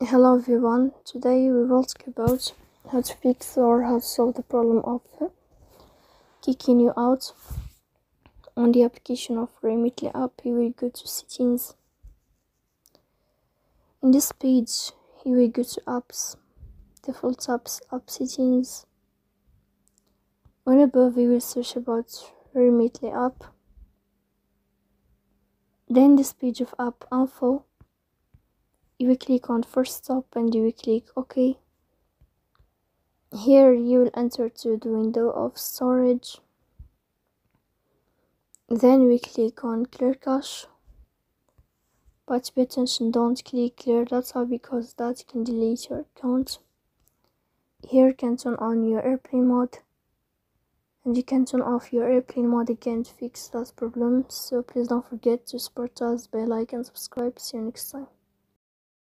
Hello everyone, today we will talk about how to fix or how to solve the problem of kicking you out. On the application of Remitly app, you will go to settings. In this page, you will go to apps, default apps, app settings. On above, you will search about Remitly app. Then this page of app info, you will click on first stop and you will click OK. Here you will enter to the window of storage. Then we click on clear cache. But pay attention, don't click clear data because that can delete your account. Here you can turn on your airplane mode. And you can turn off your airplane mode again to fix that problem. So please don't forget to support us by like and subscribe. See you next time.